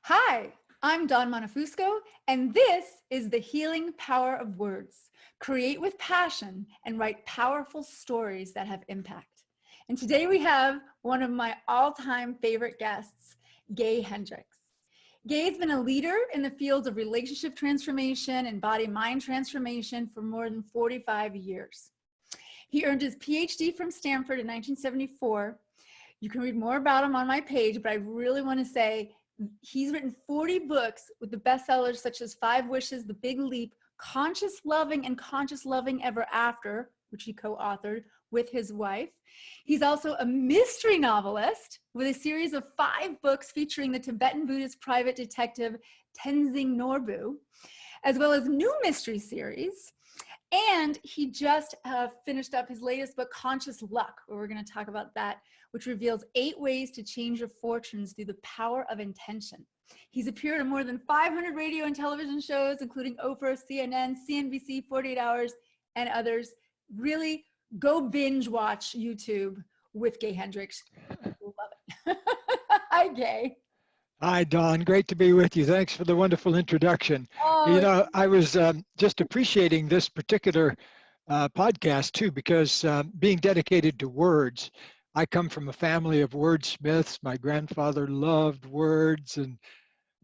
Hi, I'm Dawn Montefusco, and this is the healing power of words. Create with passion and write powerful stories that have impact. And today we have one of my all-time favorite guests, Gay Hendricks. Gay's been a leader in the fields of relationship transformation and body-mind transformation for more than 45 years. He earned his PhD from Stanford in 1974. You can read more about him on my page, but I really want to say he's written 40 books with the bestsellers such as 5 Wishes, The Big Leap, Conscious Loving, and Conscious Loving Ever After, which he co-authored with his wife. He's also a mystery novelist with a series of 5 books featuring the Tibetan Buddhist private detective Tenzing Norbu, as well as new mystery series. And he just finished up his latest book, Conscious Luck, where we're going to talk about that, which reveals 8 ways to change your fortunes through the power of intention. He's appeared on more than 500 radio and television shows, including Oprah, CNN, CNBC, 48 Hours, and others. Really, go binge watch YouTube with Gay Hendricks. Love it. Hi, Gay. Hi, Dawn. Great to be with you. Thanks for the wonderful introduction. Oh, I was just appreciating this particular podcast too, because being dedicated to words, I come from a family of wordsmiths. My grandfather loved words, and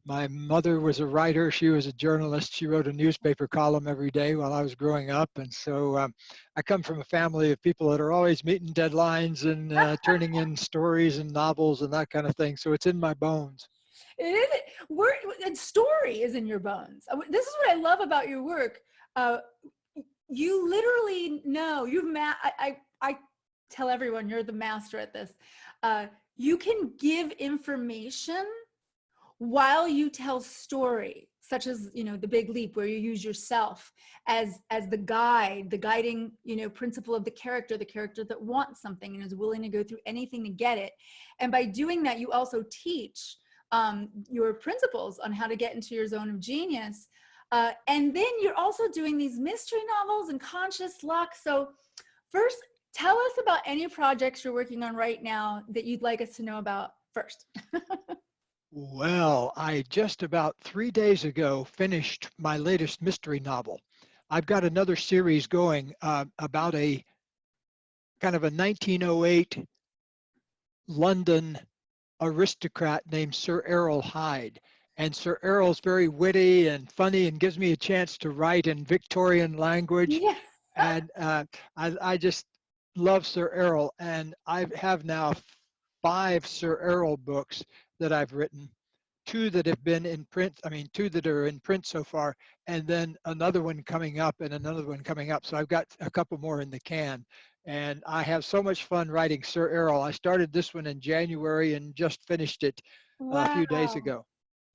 my mother was a writer. She was a journalist. She wrote a newspaper column every day while I was growing up. And so I come from a family of people that are always meeting deadlines and turning in stories and novels and that kind of thing. So it's in my bones. it is. And story is in your bones. This is what I love about your work. You literally know. I tell everyone you're the master at this. You can give information while you tell story, such as the Big Leap, where you use yourself as the guide, the guiding principle of the character that wants something and is willing to go through anything to get it. And by doing that, you also teach your principles on how to get into your zone of genius. And then you're also doing these mystery novels and conscious luck. So first, tell us about any projects you're working on right now that you'd like us to know about first. Well, I just about 3 days ago finished my latest mystery novel. I've got another series going about a kind of a 1908 London aristocrat named Sir Errol Hyde. And Sir Errol's very witty and funny and gives me a chance to write in Victorian language. Yeah. And I just love Sir Errol. And I have now 5 Sir Errol books that I've written, 2 that have been in print, 2 that are in print so far, and then another one coming up and another one coming up. So I've got a couple more in the can. And I have so much fun writing Sir Errol. I started this one in January and just finished it a few days Wow. ago.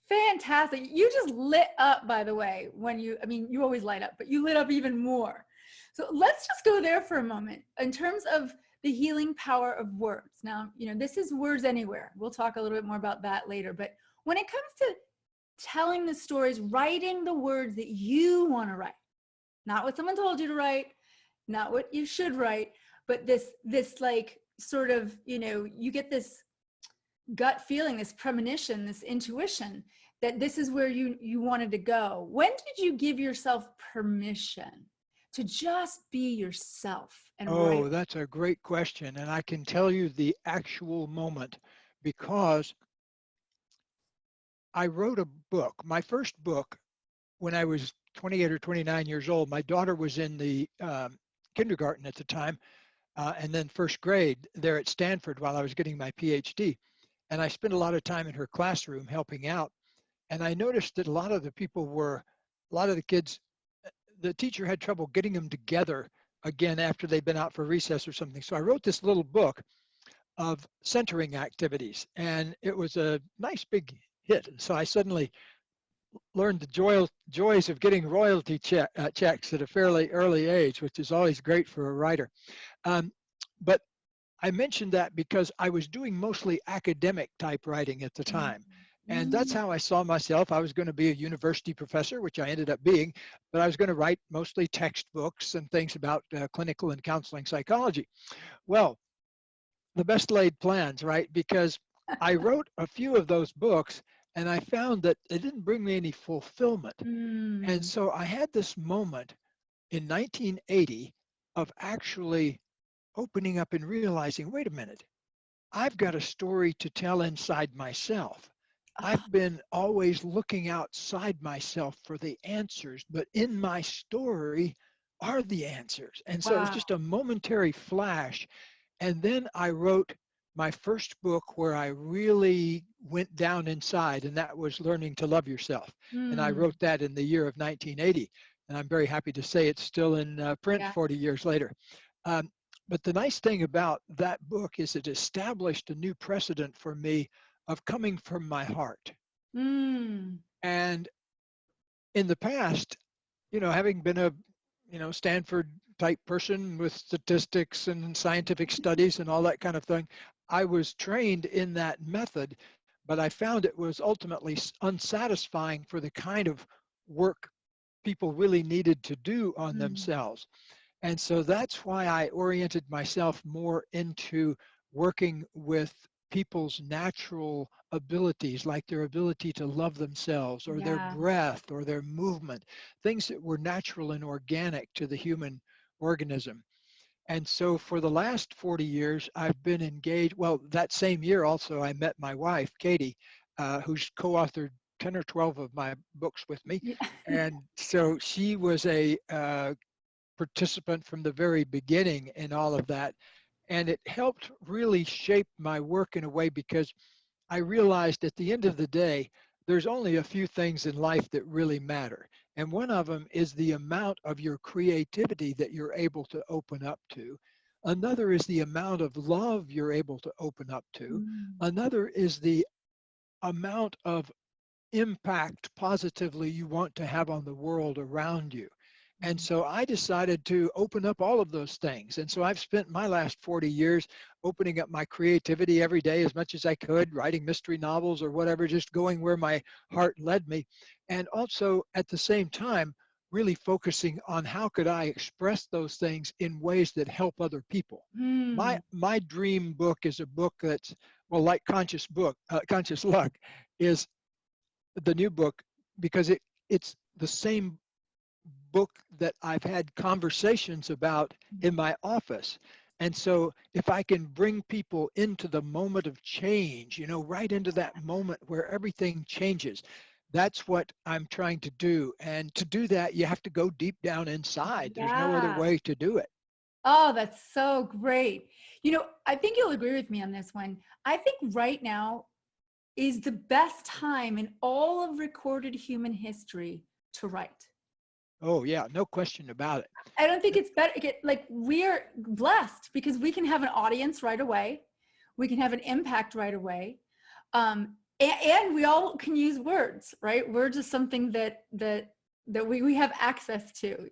Fantastic. You just lit up, by the way, when you always light up, but you lit up even more. So let's just go there for a moment in terms of the healing power of words. Now, this is Words Anywhere. We'll talk a little bit more about that later. But when it comes to telling the stories, writing the words that you want to write, not what someone told you to write, not what you should write, but this like sort of, you get this gut feeling, this premonition, this intuition that this is where you wanted to go. When did you give yourself permission to just be yourself and Oh, write? that's a great question. And I can tell you the actual moment, because I wrote a book, my first book, when I was 28 or 29 years old. My daughter was in the kindergarten at the time, and then first grade there at Stanford while I was getting my PhD. And I spent a lot of time in her classroom helping out. And I noticed that a lot of the kids, the teacher had trouble getting them together again after they'd been out for recess or something. So I wrote this little book of centering activities, and it was a nice big hit. So I suddenly learned the joys of getting royalty checks at a fairly early age, which is always great for a writer. But I mentioned that because I was doing mostly academic type writing at the time. And that's how I saw myself. I was going to be a university professor, which I ended up being, but I was going to write mostly textbooks and things about clinical and counseling psychology. Well, the best laid plans, right? Because I wrote a few of those books and I found that it didn't bring me any fulfillment. And Mm. so I had this moment in 1980 of actually opening up and realizing, wait a minute, I've got a story to tell inside myself. Ah, I've been always looking outside myself for the answers, but in my story are the answers. And so it was wow. just a momentary flash. And then I wrote my first book where I really went down inside, and that was Learning to Love Yourself. And I Mm. wrote that in the year of 1980. And I'm very happy to say it's still in print Yeah. 40 years later. Um, but the nice thing about that book is it established a new precedent for me of coming from my heart. Mm. And in the past, having been a, Stanford type person with statistics and scientific studies and all that kind of thing, I was trained in that method, but I found it was ultimately unsatisfying for the kind of work people really needed to do on Mm. themselves. And so that's why I oriented myself more into working with people's natural abilities, like their ability to love themselves or their Yeah. breath or their movement, things that were natural and organic to the human organism. And so for the last 40 years, I've been engaged. Well, that same year also, I met my wife, Katie, who's co-authored 10 or 12 of my books with me. Yeah. And so she was a participant from the very beginning in all of that. And it helped really shape my work in a way because I realized at the end of the day, there's only a few things in life that really matter. And one of them is the amount of your creativity that you're able to open up to. Another is the amount of love you're able to open up to. Mm. Another is the amount of impact positively you want to have on the world around you. And Mm. so I decided to open up all of those things. And so I've spent my last 40 years opening up my creativity every day as much as I could, writing mystery novels or whatever, just going where my heart led me. And also at the same time, really focusing on how could I express those things in ways that help other people. My Mm. my dream book is a book that's, well, like Conscious Luck is the new book, because it's the same book that I've had conversations about in my office. And so if I can bring people into the moment of change, right into that moment where everything changes, that's what I'm trying to do. And to do that, you have to go deep down inside. There's no other Yeah. way to do it. Oh, that's so great. I think you'll agree with me on this one. I think right now is the best time in all of recorded human history to write. Oh, yeah, no question about it. I don't think it's better. Like, we're blessed because we can have an audience right away. We can have an impact right away. And we all can use words, right? Words is something that we have access to,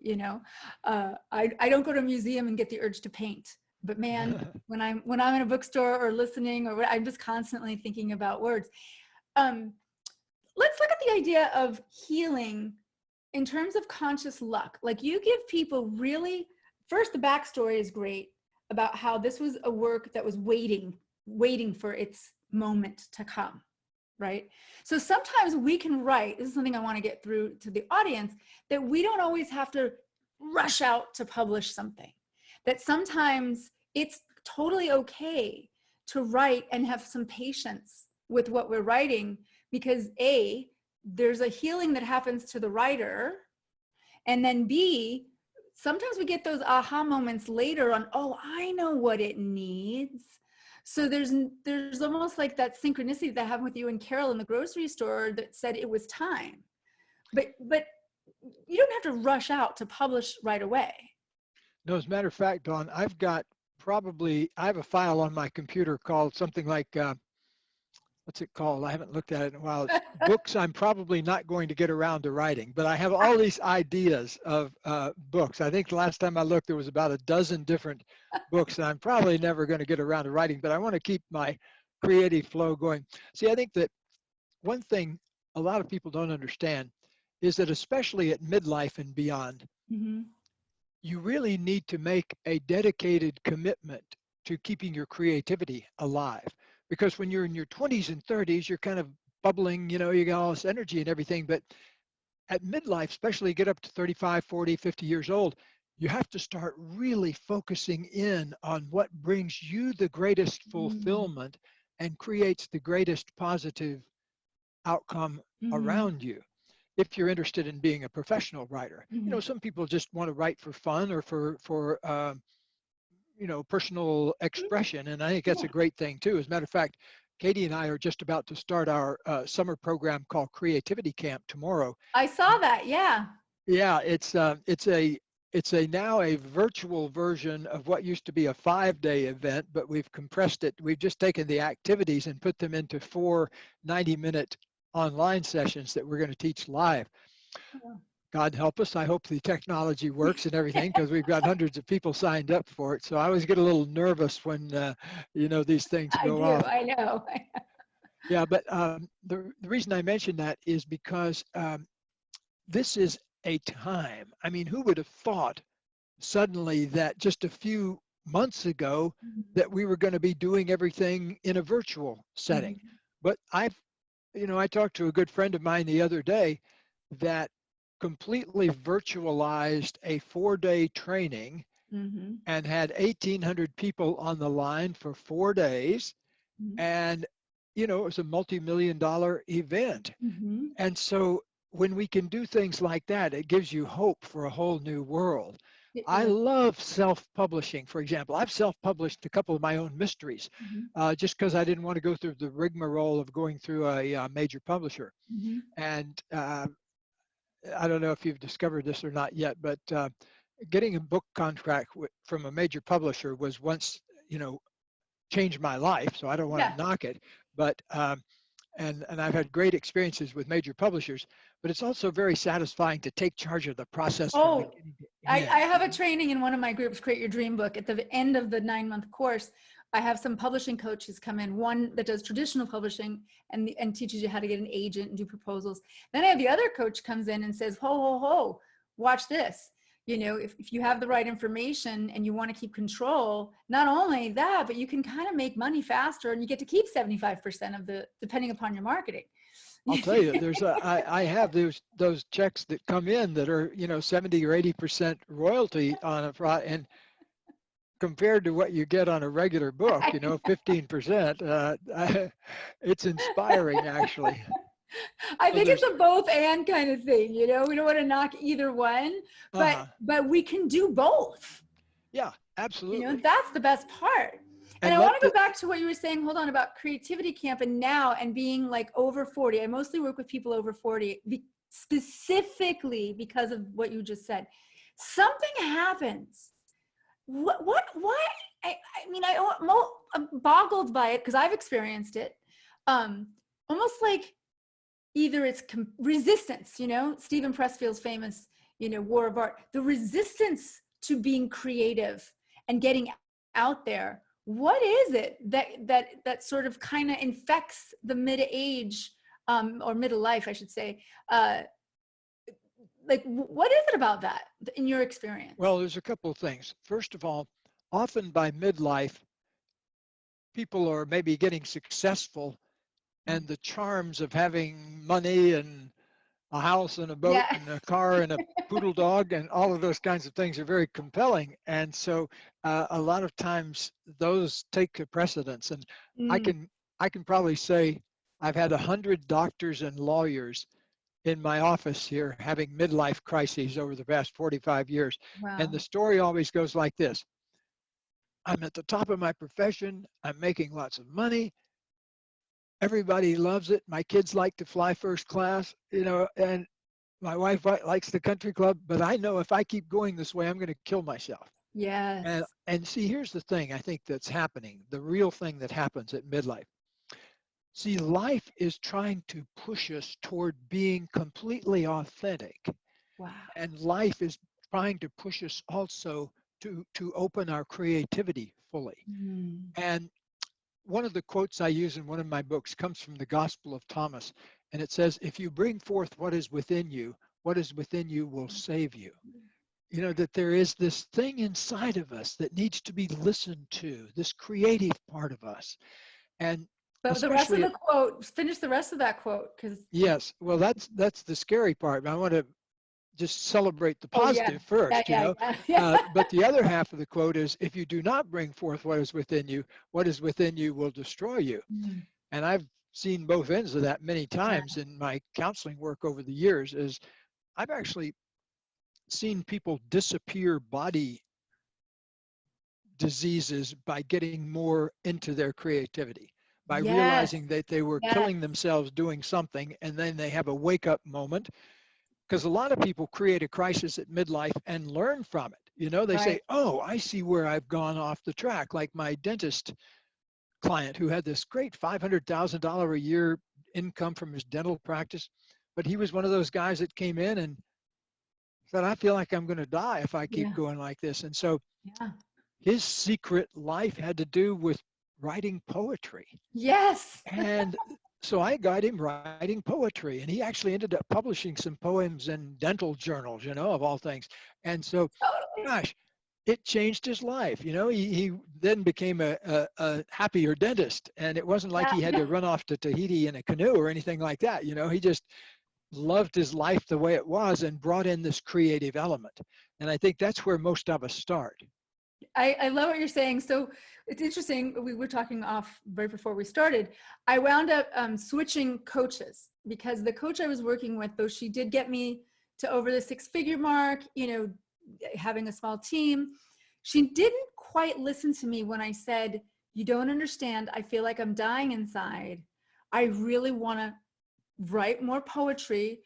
I don't go to a museum and get the urge to paint, but man, when I'm in a bookstore or listening or I'm just constantly thinking about words. Um, let's look at the idea of healing in terms of conscious luck. Like, you give people really, first, the backstory is great about how this was a work that was waiting for its moment to come, right? So sometimes we can write, this is something I want to get through to the audience, that we don't always have to rush out to publish something, that sometimes it's totally okay to write and have some patience with what we're writing, because there's a healing that happens to the writer, and then B, sometimes we get those aha moments later on, oh, I know what it needs. So there's almost like that synchronicity that happened with you and Carol in the grocery store that said it was time. But you don't have to rush out to publish right away. No, as a matter of fact, Dawn, I have a file on my computer called something like, what's it called? I haven't looked at it in a while. It's books I'm probably not going to get around to writing, but I have all these ideas of books. I think the last time I looked, there was about a dozen different books, and I'm probably never going to get around to writing, but I want to keep my creative flow going. See, I think that one thing a lot of people don't understand is that, especially at midlife and beyond, Mm-hmm. you really need to make a dedicated commitment to keeping your creativity alive. Because when you're in your 20s and 30s, you're kind of bubbling, you got all this energy and everything. But at midlife, especially get up to 35, 40, 50 years old, you have to start really focusing in on what brings you the greatest fulfillment and creates the greatest positive outcome Mm-hmm. around you. If you're interested in being a professional writer, Mm-hmm. some people just want to write for fun or for personal expression, and I think that's Yeah. a great thing too. As a matter of fact, Katie and I are just about to start our summer program called Creativity Camp tomorrow. I saw that. Yeah. Yeah, it's a now a virtual version of what used to be a 5-day event, but we've compressed it. We've just taken the activities and put them into 4 90-minute online sessions that we're going to teach live. God help us. I hope the technology works and everything, because we've got hundreds of people signed up for it. So I always get a little nervous when these things I go do. off. I know. Yeah, but the reason I mention that is because this is a time. I mean, who would have thought suddenly that just a few months ago that we were going to be doing everything in a virtual setting? Mm-hmm. But I talked to a good friend of mine the other day that completely virtualized a 4-day training Mm-hmm. and had 1,800 people on the line for 4 days. And, it was a multi-million dollar event. Mm-hmm. And so when we can do things like that, it gives you hope for a whole new world. It I really. love self-publishing, for example. I've self-published a couple of my own mysteries Mm-hmm. just because I didn't want to go through the rigmarole of going through a major publisher. Mm-hmm. And I don't know if you've discovered this or not yet, but getting a book contract from a major publisher was once, changed my life. So I don't want Yeah. to knock it, but and I've had great experiences with major publishers. But it's also very satisfying to take charge of the process from Oh, beginning to I end. have a training in one of my groups, Create Your Dream Book. At the end of the 9-month course, I have some publishing coaches come in, one that does traditional publishing and teaches you how to get an agent and do proposals. Then I have the other coach comes in and says, ho, ho, ho, watch this. If you have the right information and you want to keep control, not only that, but you can kind of make money faster and you get to keep 75% of depending upon your marketing. I'll tell you, I have those checks that come in that are 70 or 80% royalty on a product, and compared to what you get on a regular book, 15%, it's inspiring actually. I So think it's there's, a both and kind of thing, we don't want to knock either one, but uh-huh, we can do both. yeah, absolutely. That's the best part. And And I let want to the, go back to what you were saying, hold on, about creativity camp and now and being like over 40. I mostly work with people over 40, specifically because of what you just said. Something happens. Why? I'm boggled by it because I've experienced it. Almost like either it's resistance, Stephen Pressfield's famous, War of Art, the resistance to being creative and getting out there. What is it that sort of kind of infects the mid-age or middle life, I should say? What is it about that in your experience? well, there's a couple of things. First of all, often by midlife, people are maybe getting successful, and the charms of having money and a house and a boat Yeah. and a car and a poodle dog and all of those kinds of things are very compelling. And so a lot of times those take a precedence. And I Mm, can I can probably say I've had 100 doctors and lawyers in my office here having midlife crises over the past 45 years. And wow. the story always goes like this. I'm at the top of my profession. I'm making lots of money. Everybody loves it. My kids like to fly first class, and my wife likes the country club, but I know if I keep going this way, I'm going to kill myself. And Yes. and see, here's the thing I think that's happening, the real thing that happens at midlife. See, life is trying to push us toward being completely authentic, Wow. and life is trying to push us also to open our creativity fully. Mm. And one of the quotes I use in one of my books comes from the Gospel of Thomas, and it says, if you bring forth what is within you, what is within you will save you. That there is this thing inside of us that needs to be listened to, this creative part of us. And But the rest of especially, the quote, finish the rest of that quote, because yes, well, that's the scary part. I want to just celebrate the oh yeah, positive first, yeah, yeah, yeah. But the other half of the quote is, if you do not bring forth what is within you, what is within you will destroy you. Mm, And I've seen both ends of that many yeah. times in my counseling work over the years. Is I've actually seen people disappear body diseases by getting more into their creativity, by Yes, realizing that they were yes, killing themselves doing something, and then they have a wake up moment. Because a lot of people create a crisis at midlife and learn from it. They say, right. oh, I see where I've gone off the track. Like my dentist client who had this great $500,000 a year income from his dental practice. But he was one of those guys that came in and said, I feel like I'm going to die if I keep Yeah, going like this. And so yeah. his secret life had to do with writing poetry. Yes. And so I got him writing poetry, and he actually ended up publishing some poems in dental journals, of all things. And so, Totally. gosh, it changed his life. He then became a happier dentist, and it wasn't like Yeah, he had yeah. to run off to Tahiti in a canoe or anything like that. He just loved his life the way it was and brought in this creative element. And I think that's where most of us start. I love what you're saying. So it's interesting. We were talking off right before we started. I wound up switching coaches because the coach I was working with, though she did get me to over the 6-figure mark, having a small team, she didn't quite listen to me when I said, you don't understand. I feel like I'm dying inside. I really want to write more poetry.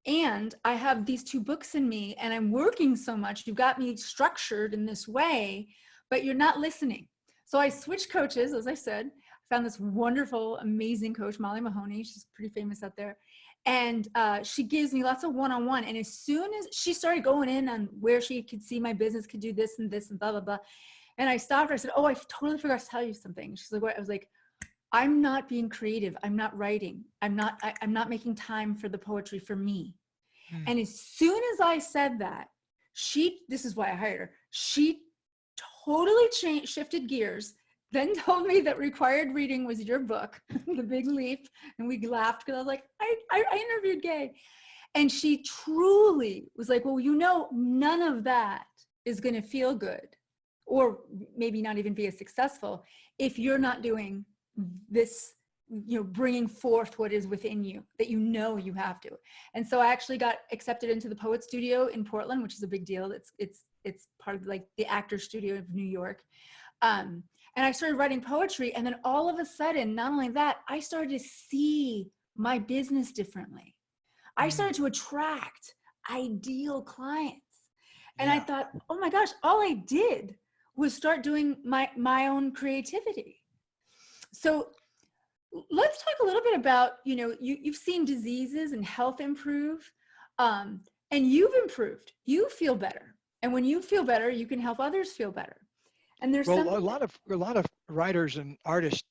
And I have these 2 books in me and I'm working so much. You've got me structured in this way, but you're not listening. So I switched coaches, as I said. I found this wonderful, amazing coach, Molly Mahoney. She's pretty famous out there. And she gives me lots of one-on-one. And as soon as she started going in on where she could see my business could do this and this and blah, blah, blah. And I stopped her. I said, oh, I totally forgot to tell you something. She's like, what? I was like, I'm not being creative. I'm not writing. I'm not making time for the poetry for me. Hmm. And as soon as I said that, this is why I hired her. She totally shifted gears, then told me that required reading was your book, The Big Leap. And we laughed because I was like, I interviewed Gay. And she truly was like, well, none of that is going to feel good or maybe not even be as successful if you're not doing this, bringing forth what is within you that you have to. And so I actually got accepted into the Poet Studio in Portland, which is a big deal. It's part of like the Actor Studio of New York. And I started writing poetry, and then all of a sudden, not only that, I started to see my business differently. I started to attract ideal clients. And I Yeah. thought, oh my gosh, all I did was start doing my own creativity. So let's talk a little bit about, you've seen diseases and health improve, and you've improved. You feel better. And when you feel better, you can help others feel better. And there's Well, something, a lot of writers and artists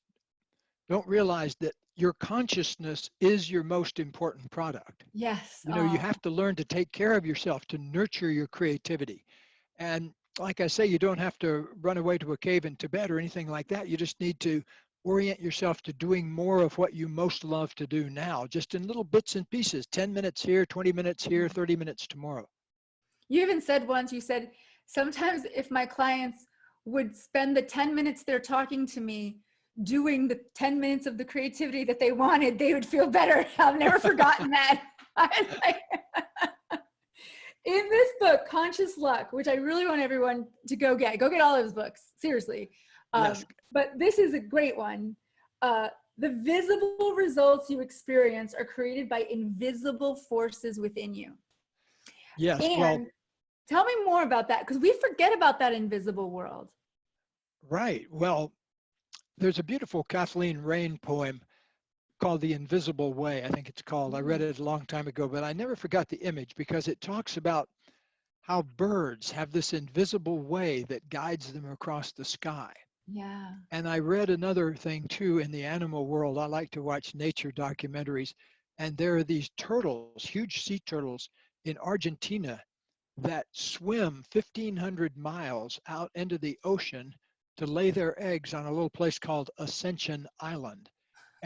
don't realize that your consciousness is your most important product. yes. You have to learn to take care of yourself, to nurture your creativity. And like I say, you don't have to run away to a cave in Tibet or anything like that. You just need to orient yourself to doing more of what you most love to do now, just in little bits and pieces, 10 minutes here, 20 minutes here, 30 minutes tomorrow. You even said once, you said, sometimes if my clients would spend the 10 minutes they're talking to me doing the 10 minutes of the creativity that they wanted, they would feel better. I've never forgotten that. I was like, in this book, Conscious Luck, which I really want everyone to go get all those books, seriously. Yes. But this is a great one. The visible results you experience are created by invisible forces within you. Yes. Well, And tell me more about that, because we forget about that invisible world. right. Well, there's a beautiful Kathleen Rain poem called The Invisible Way, I think it's called. I read it a long time ago, but I never forgot the image because it talks about how birds have this invisible way that guides them across the sky. Yeah. And I read another thing too in the animal world. I like to watch nature documentaries, and there are these turtles, huge sea turtles in Argentina that swim 1,500 miles out into the ocean to lay their eggs on a little place called Ascension Island.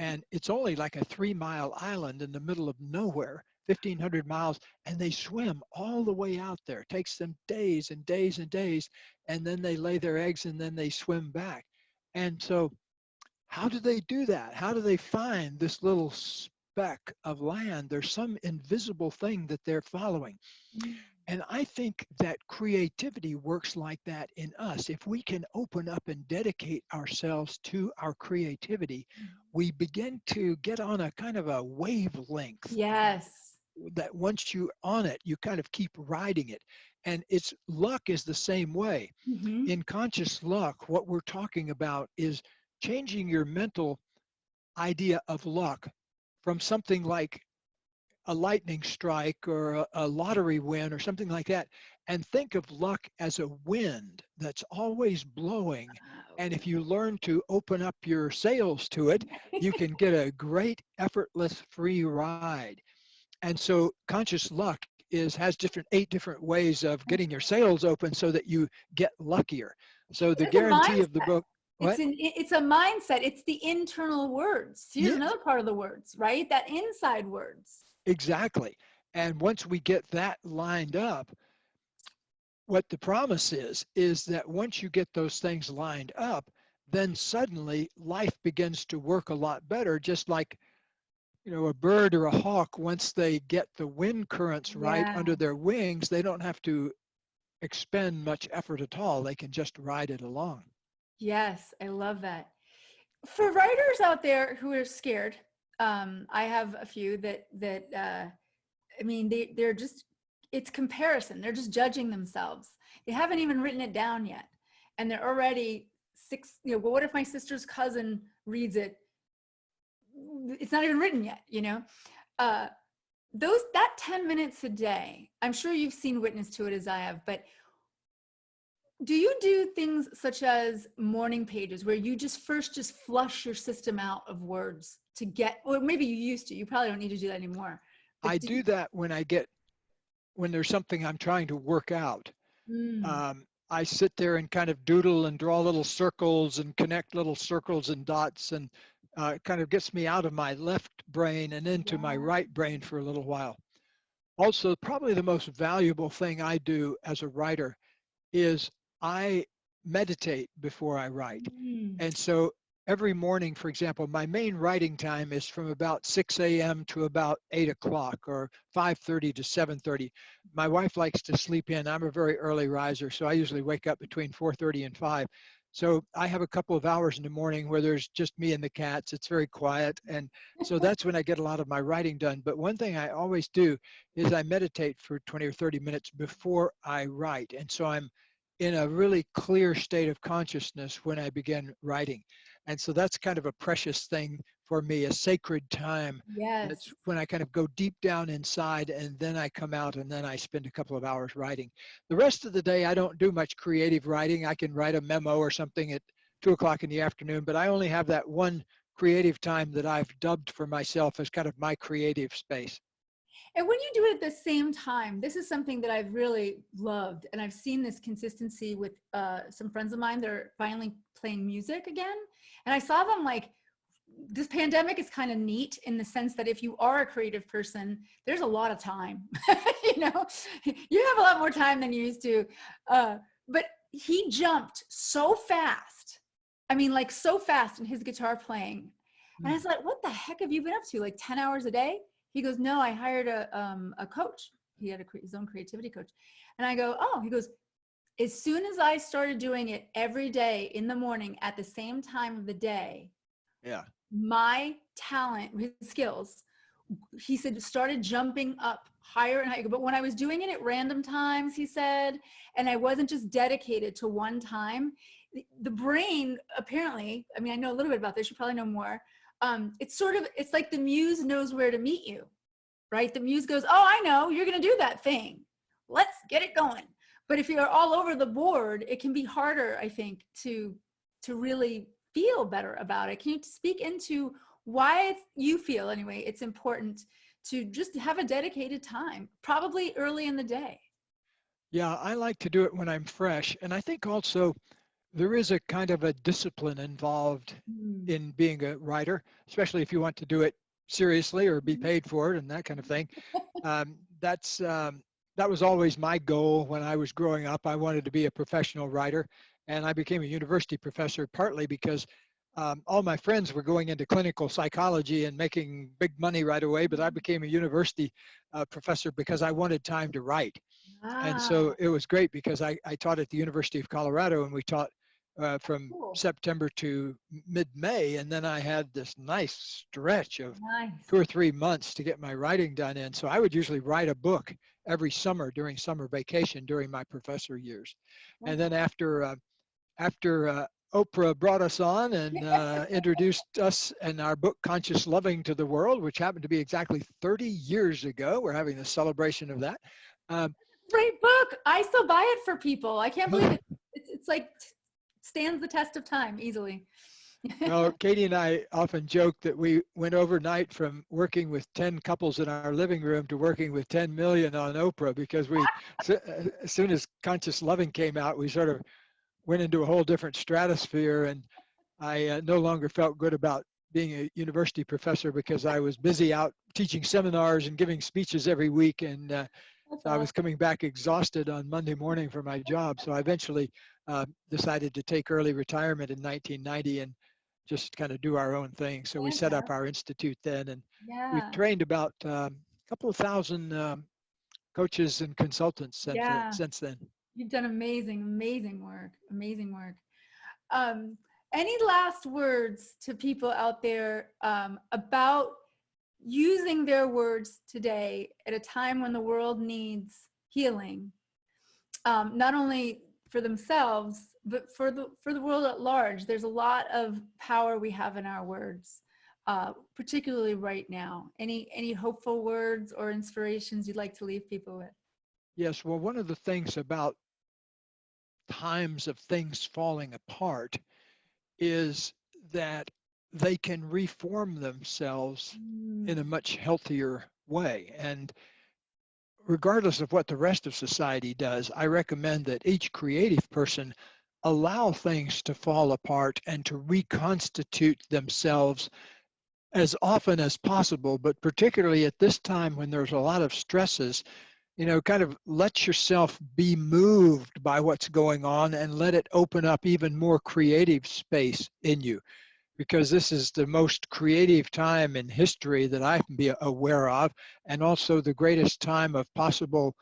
and it's only like a 3-mile island in the middle of nowhere, 1,500 miles, and they swim all the way out there. It takes them days and days and days, and then they lay their eggs and then they swim back. And so how do they do that? How do they find this little speck of land? There's some invisible thing that they're following. And I think that creativity works like that in us. If we can open up and dedicate ourselves to our creativity, we begin to get on a kind of a wavelength. Yes. That once you're on it, you kind of keep riding it. And it's luck is the same way. Mm-hmm. In conscious luck, what we're talking about is changing your mental idea of luck from something like a lightning strike or a lottery win or something like that, and think of luck as a wind that's always blowing. And if you learn to open up your sails to it, you can get a great effortless free ride. And so conscious luck has 8 different ways of getting your sails open so that you get luckier. So the It's a guarantee of the mindset. book, what? It's a mindset. It's the internal words. Here's Yes, another part of the words, right? That inside words. exactly. And once we get that lined up, what the promise is that once you get those things lined up, then suddenly life begins to work a lot better, just like, you know, a bird or a hawk, once they get the wind currents right Yeah. under their wings, they don't have to expend much effort at all. They can just ride it along. Yes, I love that. For writers out there who are scared, I have a few that I mean, they're just, it's comparison. They're just judging themselves. They haven't even written it down yet. And they're already well, what if my sister's cousin reads it? It's not even written yet, you know? Uh, that 10 minutes a day, I'm sure you've seen witness to it as I have, but do you do things such as morning pages where you just flush your system out of words to get, or maybe you used to, you probably don't need to do that anymore. But I do that when there's something I'm trying to work out. Mm, I sit there and kind of doodle and draw little circles and connect little circles and dots, and it kind of gets me out of my left brain and into my yeah. right brain for a little while. Also, probably the most valuable thing I do as a writer is I meditate before I write. Mm, And so every morning, for example, my main writing time is from about 6 a.m. to about 8 o'clock or 5:30 to 7:30. My wife likes to sleep in. I'm a very early riser, so I usually wake up between 4:30 and 5. So I have a couple of hours in the morning where there's just me and the cats. It's very quiet. And so that's when I get a lot of my writing done. But one thing I always do is I meditate for 20 or 30 minutes before I write. And so I'm in a really clear state of consciousness when I begin writing. And so that's kind of a precious thing for me, a sacred time. That's yes. when I kind of go deep down inside, and then I come out and then I spend a couple of hours writing. The rest of the day, I don't do much creative writing. I can write a memo or something at 2 o'clock in the afternoon, but I only have that one creative time that I've dubbed for myself as kind of my creative space. And when you do it at the same time, this is something that I've really loved. And I've seen this consistency with some friends of mine that are finally playing music again. And I saw them like, this pandemic is kind of neat in the sense that if you are a creative person, there's a lot of time. You know, you have a lot more time than you used to. But he jumped so fast. I mean, like so fast in his guitar playing. And I was like, what the heck have you been up to? Like 10 hours a day? He goes, no, I hired a coach. He had his own creativity coach. And I go, oh, he goes, as soon as I started doing it every day in the morning at the same time of the day, Yeah. my talent, his skills, he said, started jumping up higher and higher. But when I was doing it at random times, he said, and I wasn't just dedicated to one time, the brain apparently, I mean, I know a little bit about this, you probably know more. It's like the muse knows where to meet you, right? The muse goes, oh, I know, you're going to do that thing. Let's get it going. But if you're all over the board, it can be harder, I think, to really feel better about it. Can you speak into why you feel, anyway, it's important to just have a dedicated time, probably early in the day? Yeah, I like to do it when I'm fresh. And I think also There is a kind of a discipline involved Mm. in being a writer, especially if you want to do it seriously or be paid for it and that kind of thing. Um, that's that was always my goal when I was growing up. I wanted to be a professional writer, and I became a university professor partly because all my friends were going into clinical psychology and making big money right away, but I became a university professor because I wanted time to write. And so Wow. it was great because I taught at the University of Colorado, and we taught from Cool. September to mid-May, and then I had this nice stretch of Nice. 2 or 3 months to get my writing done in. So I would usually write a book every summer during summer vacation during my professor years. And then after Oprah brought us on and introduced us and our book Conscious Loving to the world, which happened to be exactly 30 years ago. We're having a celebration of that. Um, Great book. I still buy it for people. I can't believe it. It's like stands the test of time easily. Well, Katie and I often joke that we went overnight from working with 10 couples in our living room to working with 10 million on Oprah because as soon as Conscious Loving came out, we sort of went into a whole different stratosphere. And I no longer felt good about being a university professor because I was busy out teaching seminars and giving speeches every week. And That's so I was awesome. coming back exhausted on Monday morning for my job. So I eventually decided to take early retirement in 1990 and just kind of do our own thing. So we set up Fantastic. our institute then, and we've Yeah. trained about a couple of thousand coaches and consultants Yeah. since then. You've done amazing, amazing work. Amazing work. Um, any last words to people out there about using their words today at a time when the world needs healing, not only for themselves but for the world at large? There's a lot of power we have in our words, particularly right now. Any hopeful words or inspirations you'd like to leave people with? Yes, well, one of the things about times of things falling apart is that they can reform themselves in a Mm, much healthier way. And regardless of what the rest of society does, I recommend that each creative person allow things to fall apart and to reconstitute themselves as often as possible, but particularly at this time when there's a lot of stresses, kind of let yourself be moved by what's going on and let it open up even more creative space in you, because this is the most creative time in history that I can be aware of, and also the greatest time of possible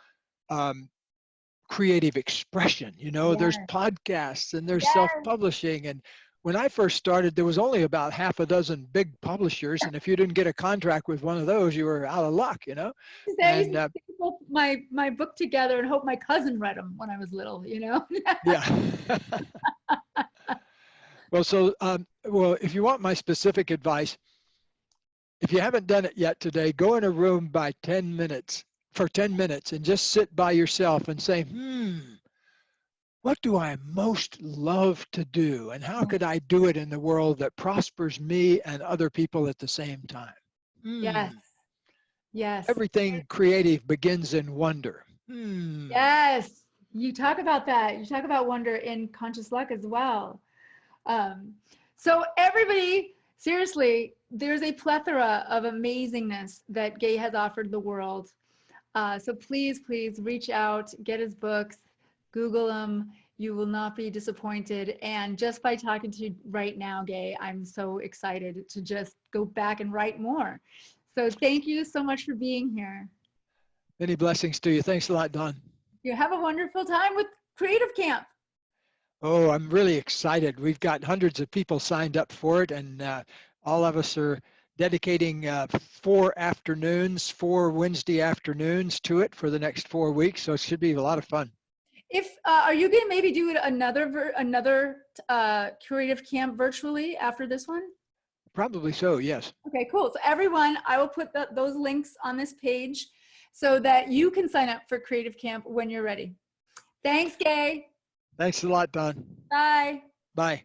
um, creative expression. There's yes. podcasts and there's Yes. self-publishing. And when I first started, there was only about half a dozen big publishers. And if you didn't get a contract with one of those, you were out of luck. I used And to put my book together and hope my cousin read them when I was little. yeah. Well, if you want my specific advice, if you haven't done it yet today, go in a room for 10 minutes and just sit by yourself and say, what do I most love to do? And how could I do it in the world that prospers me and other people at the same time? Yes. Yes. Everything creative begins in wonder. Hmm. Yes. You talk about that. You talk about wonder in Conscious Luck as well. Um, so everybody, seriously, there's a plethora of amazingness that Gay has offered the world. So please, please reach out, get his books, Google them. You will not be disappointed. And just by talking to you right now, Gay, I'm so excited to just go back and write more. So thank you so much for being here. Many blessings to you. Thanks a lot, Don. You have a wonderful time with Creative Camp. Oh, I'm really excited. We've got hundreds of people signed up for it, and all of us are dedicating 4 Wednesday afternoons to it for the next 4 weeks. So it should be a lot of fun. If are you going to maybe do another Creative Camp virtually after this one? Probably so, yes. Okay, cool. So everyone, I will put those links on this page so that you can sign up for Creative Camp when you're ready. Thanks, Gay. Thanks a lot, Don. Bye. Bye.